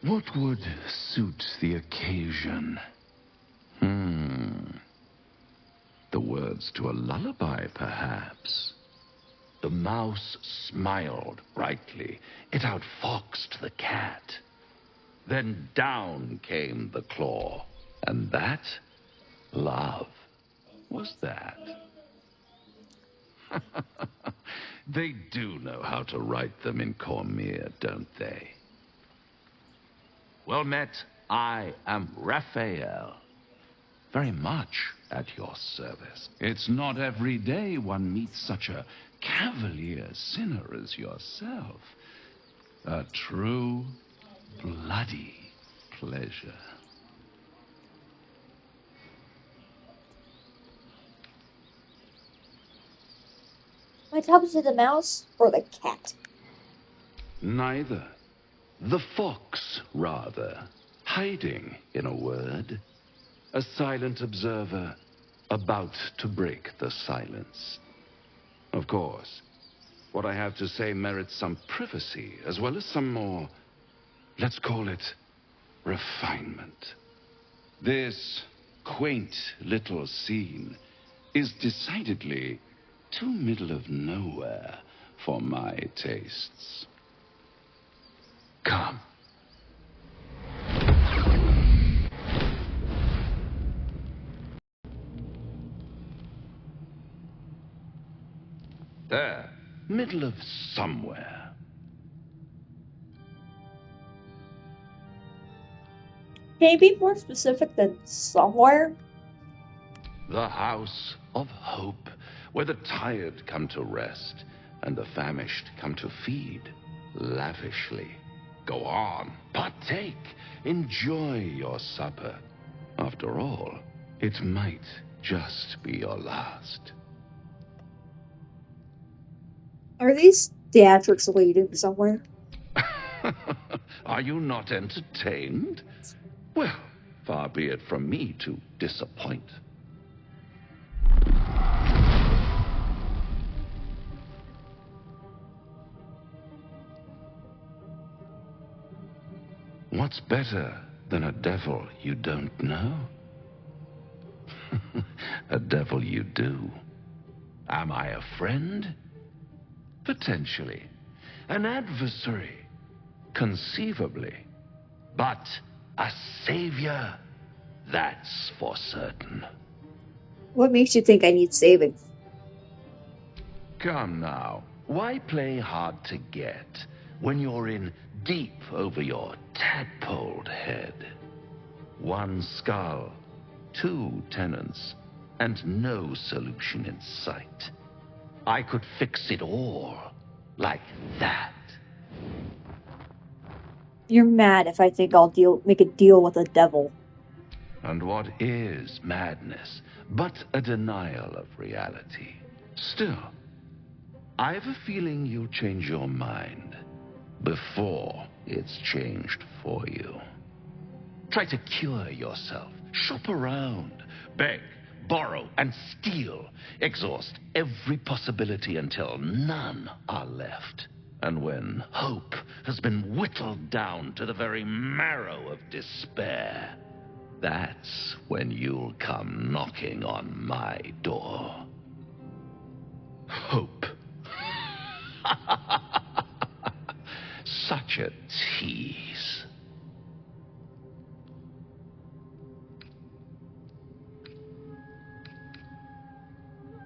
What would suit the occasion? The words to a lullaby, perhaps. The mouse smiled brightly. It outfoxed the cat. Then down came the claw. And that, love, was that. They do know how to write them in Cormier, don't they? Well met. I am Raphael. Very much at your service. It's not every day one meets such a cavalier sinner as yourself. A true, bloody pleasure. Am I talking to the mouse or the cat? Neither. The fox, rather. Hiding, in a word. A silent observer, about to break the silence. Of course, what I have to say merits some privacy, as well as some more, let's call it, refinement. This quaint little scene is decidedly too middle of nowhere for my tastes. Come. There, middle of somewhere. Can you be more specific than somewhere? The house of hope, where the tired come to rest and the famished come to feed lavishly. Go on, partake, enjoy your supper. After all, it might just be your last. Are these theatrics leading somewhere? Are you not entertained? Well, far be it from me to disappoint. What's better than a devil you don't know? A devil you do. Am I a friend? Potentially. An adversary? Conceivably. But a savior? That's for certain. What makes you think I need saving? Come now. Why play hard to get when you're in deep over your tadpoled head? One skull, 2 tenants, and no solution in sight. I could fix it all like that. You're mad if I think I'll make a deal with the devil. And what is madness but a denial of reality? Still, I've a feeling you'll change your mind before it's changed for you. Try to cure yourself. Shop around. Beg, borrow, and steal. Exhaust every possibility until none are left. And when hope has been whittled down to the very marrow of despair, that's when you'll come knocking on my door. Hope. Such a tease.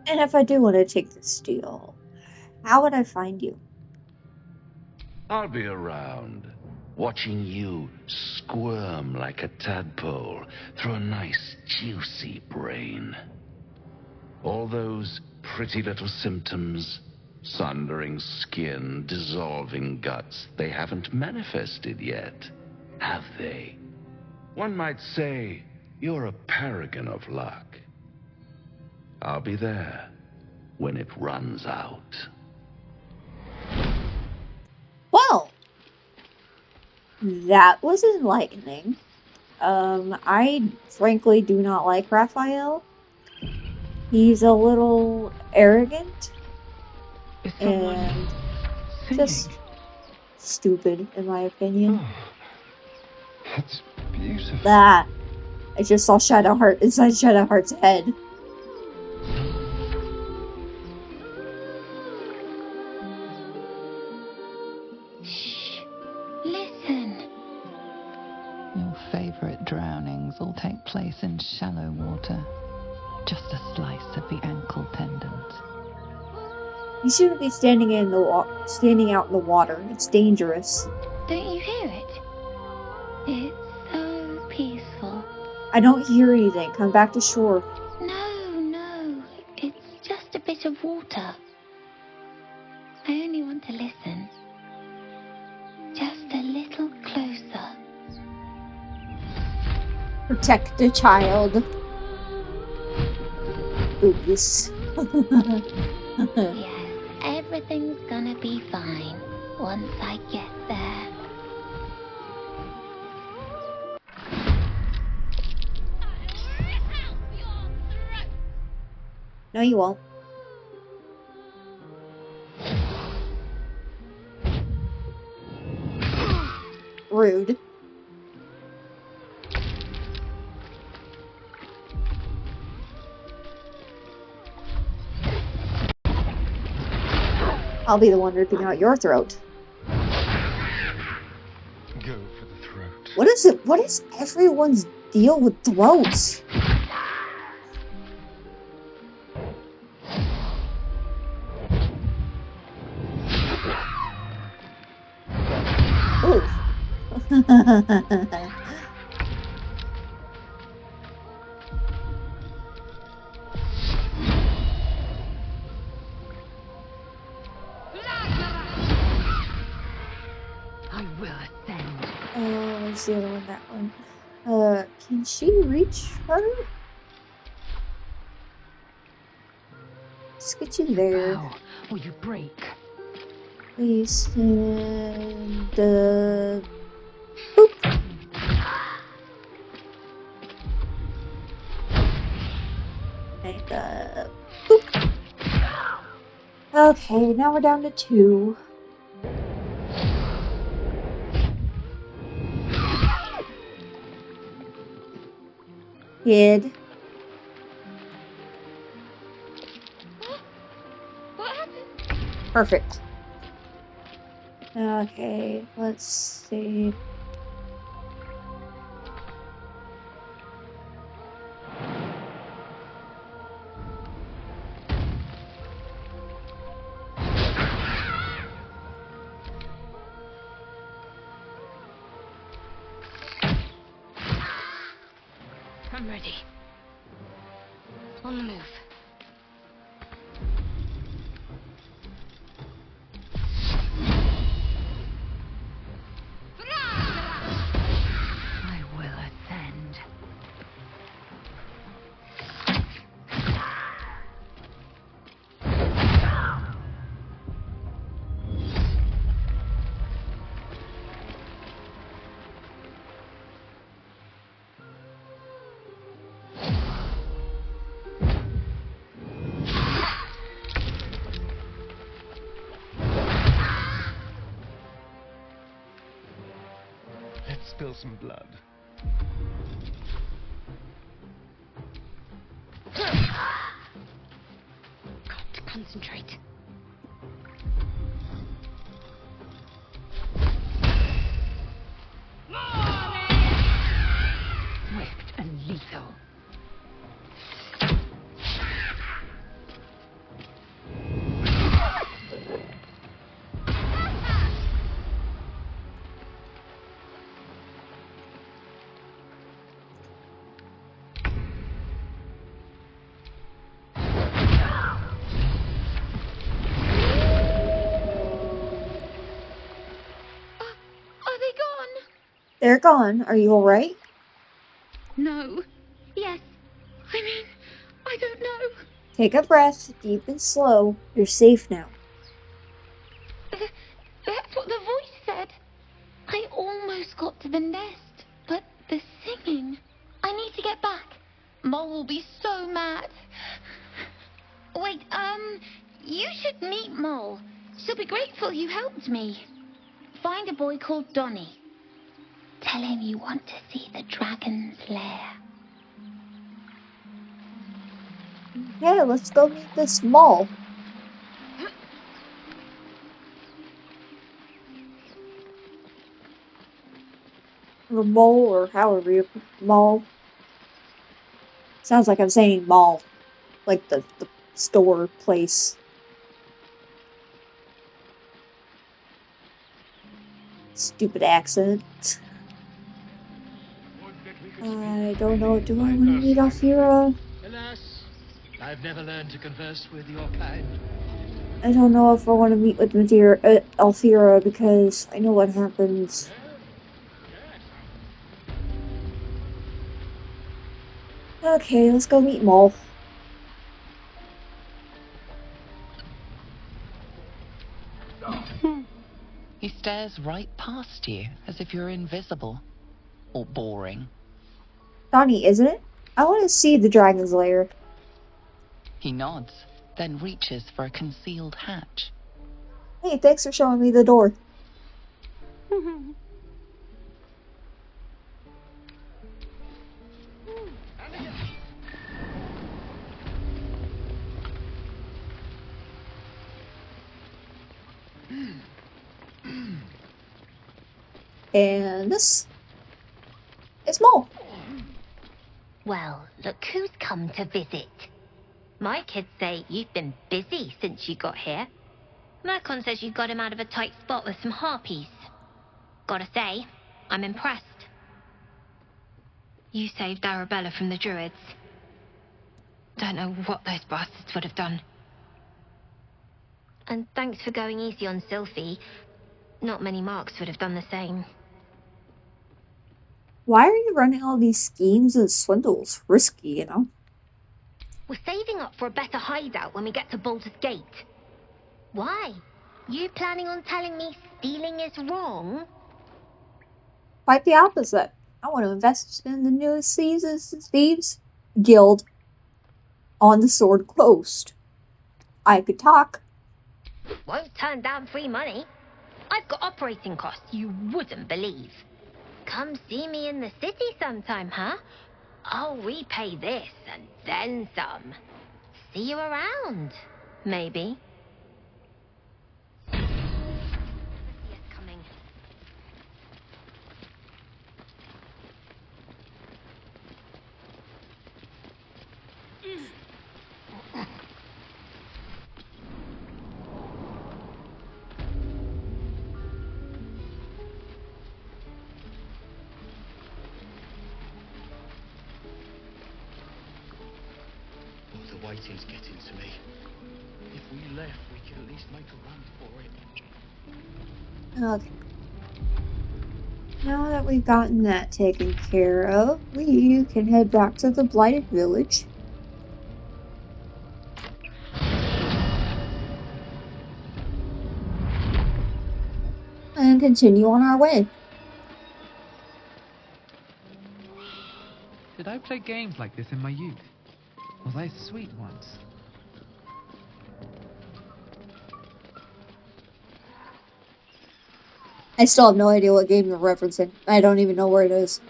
And if I do want to take this deal, how would I find you? I'll be around, watching you squirm like a tadpole through a nice, juicy brain. All those pretty little symptoms, sundering skin, dissolving guts, they haven't manifested yet, have they? One might say you're a paragon of luck. I'll be there when it runs out. Well, that was enlightening. I frankly do not like Raphael. He's a little arrogant and just stupid, in my opinion. That's beautiful. That. I just saw Shadowheart inside Shadowheart's head. Listen. Your favorite drownings all take place in shallow water. Just a slice of the ankle tendons. You shouldn't be standing out in the water. It's dangerous. Don't you hear it? It's so peaceful. I don't hear anything. Come back to shore. No. It's just a bit of water. I only want to listen. Just a little closer. Protect the child. Oops. Yes, everything's gonna be fine once I get there. No, you won't. Rude. I'll be the one ripping out your throat. Go for the throat. What is it? What is everyone's deal with throats? Ooh. I will ascend. Oh, what's the other one? That one. Can she reach her? Let's get you there. Bow, or you break. Please, and boop. And boop. Okay, now we're down to 2. Kid. What happened? Perfect. Okay, let's see. I'm ready. On the move. I will ascend. Let's spill some blood. Got to concentrate. Swift and lethal. Are they gone? They're gone. Are you alright? No. Yes. I mean, I don't know. Take a breath, deep and slow. You're safe now. That's what the voice said. I almost got to the nest, but the singing. I need to get back. Mole will be so mad. Wait, you should meet Mole. She'll be grateful you helped me. Find a boy called Donny. Tell him you want to see the dragon's lair. Yeah, let's go meet this mall. Or mole, or however you mall. Sounds like I'm saying mall. Like the store place. Stupid accent. I don't know. Do I want to meet Alfira? Alas, I've never learned to converse with your kind. I don't know if I want to meet with Alfira because I know what happens. Okay, let's go meet Mole. He stares right past you as if you're invisible or boring. Donnie, isn't it? I want to see the dragon's lair. He nods, then reaches for a concealed hatch. Hey, thanks for showing me the door. And this is Mole. Well, look who's come to visit. My kids say you've been busy since you got here. Mercon says you got him out of a tight spot with some Harpies. Gotta say, I'm impressed. You saved Arabella from the Druids. Don't know what those bastards would have done. And thanks for going easy on Sylphie. Not many marks would have done the same. Why are you running all these schemes and swindles? Risky, you know? We're saving up for a better hideout when we get to Baldur's Gate. Why? You planning on telling me stealing is wrong? Quite the opposite. I want to invest in the newest Thieves Guild on the Sword Coast. I could talk. Won't turn down free money. I've got operating costs you wouldn't believe. Come see me in the city sometime, huh? I'll repay this and then some. See you around, maybe. The waiting's getting to me. If we left, we could at least make a run for it. Okay. Now that we've gotten that taken care of, we can head back to the Blighted Village. And continue on our way. Did I play games like this in my youth? Was I sweet once? I still have no idea what game you're referencing. I don't even know where it is.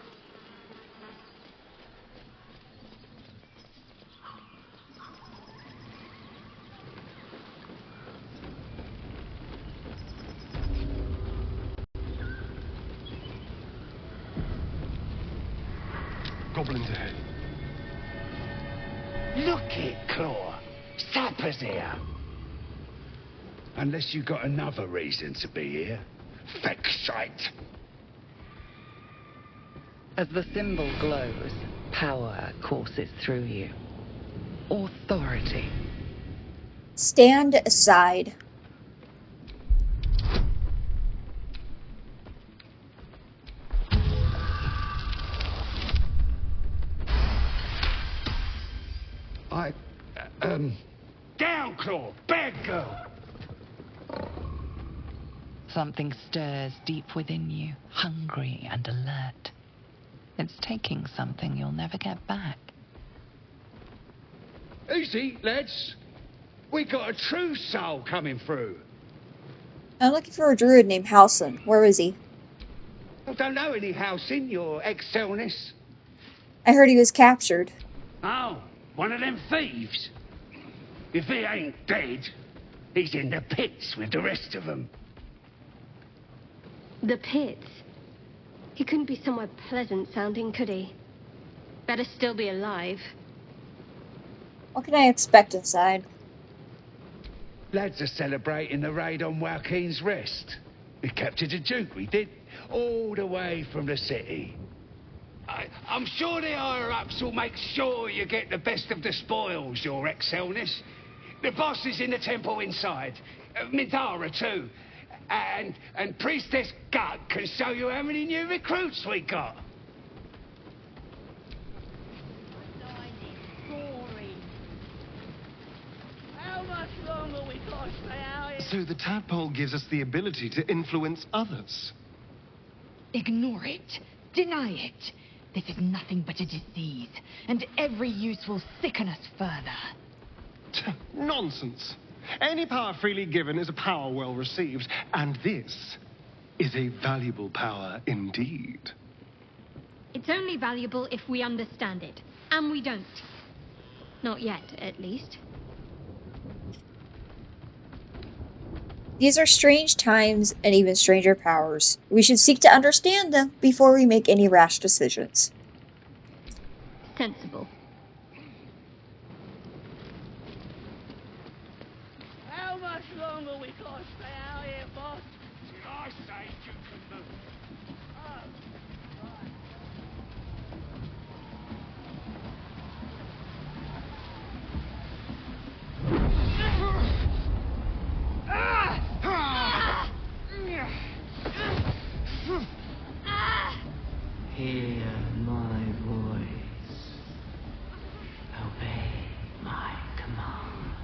Goblins ahead. Look it, Claw. Sapper's here. Unless you got another reason to be here. Feck shite. As the symbol glows, power courses through you. Authority. Stand aside. Down, Claw. Bad girl. Something stirs deep within you, hungry and alert. It's taking something you'll never get back. Easy, lads. We got a true soul coming through. I'm looking for a druid named Halson. Where is he? I don't know any house in your excelness. I heard he was captured. Oh, one of them thieves. If he ain't dead, he's in the pits with the rest of them. The pits? He couldn't be somewhere pleasant sounding, could he? Better still be alive. What can I expect inside? Lads are celebrating the raid on Joaquin's Rest. We captured a duke, we did. All the way from the city. I'm sure the higher-ups will make sure you get the best of the spoils, your excelness. The boss is in the temple inside. Midara, too. And Priestess Gut can show you how many new recruits we got. How much longer we got to stay out here? So the tadpole gives us the ability to influence others. Ignore it. Deny it. This is nothing but a disease, and every use will sicken us further. Nonsense. Any power freely given is a power well received, and this is a valuable power indeed. It's only valuable if we understand it. And we don't. Not yet, at least. These are strange times and even stranger powers. We should seek to understand them before we make any rash decisions. Sensible. How much longer we got to stay out here, boss? I say you can move. Hear my voice. Obey my command.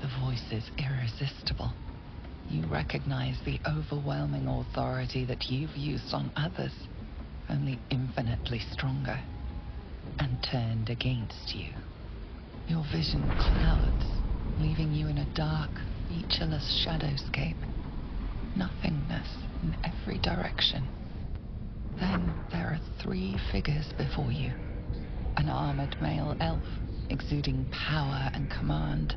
The voice is irresistible. You recognize the overwhelming authority that you've used on others, only infinitely stronger, and turned against you. Your vision clouds, leaving you in a dark, featureless shadowscape. Nothingness in every direction. Then there are 3 figures before you. An armored male elf, exuding power and command.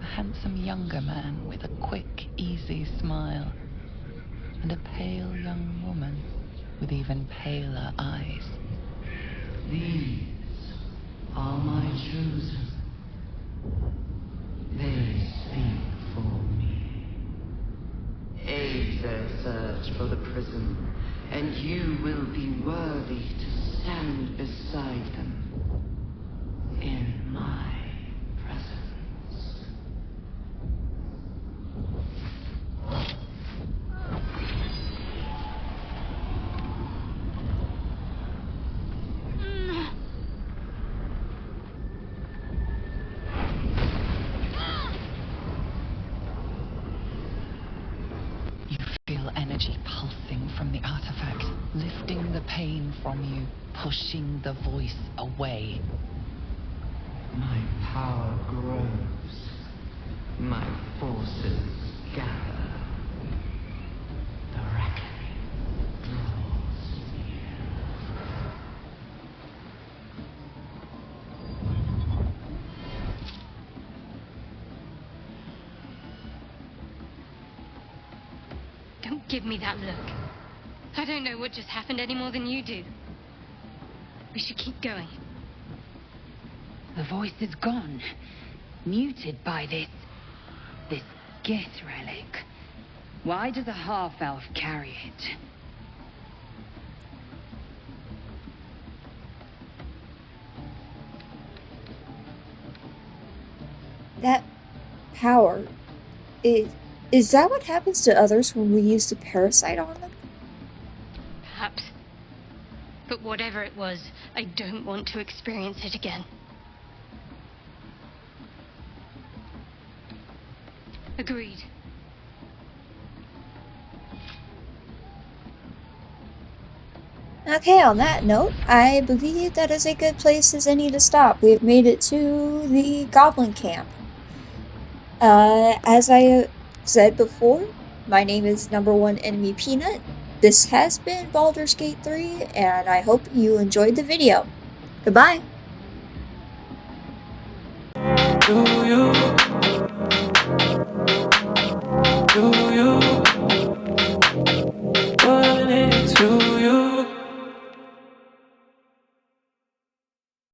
A handsome younger man with a quick, easy smile. And a pale young woman with even paler eyes. These are my chosen. They speak for me. Aid their search for the prism, and you will be worthy to stand beside them in my presence. Feel energy pulsing from the artifact, lifting the pain from you, pushing the voice away. My power grows. My forces gather. The reckoning draws near. Don't give me that look. I don't know what just happened any more than you do. We should keep going. The voice is gone. Muted by this Gith relic. Why does a half-elf carry it? That power, is that what happens to others when we use the parasite on them? Perhaps. But whatever it was, I don't want to experience it again. Agreed. Okay, on that note, I believe that is a good place as any to stop. We have made it to the Goblin Camp. As I said before, my name is #1 Enemy Peanut. This has been Baldur's Gate 3, and I hope you enjoyed the video. Goodbye! Do you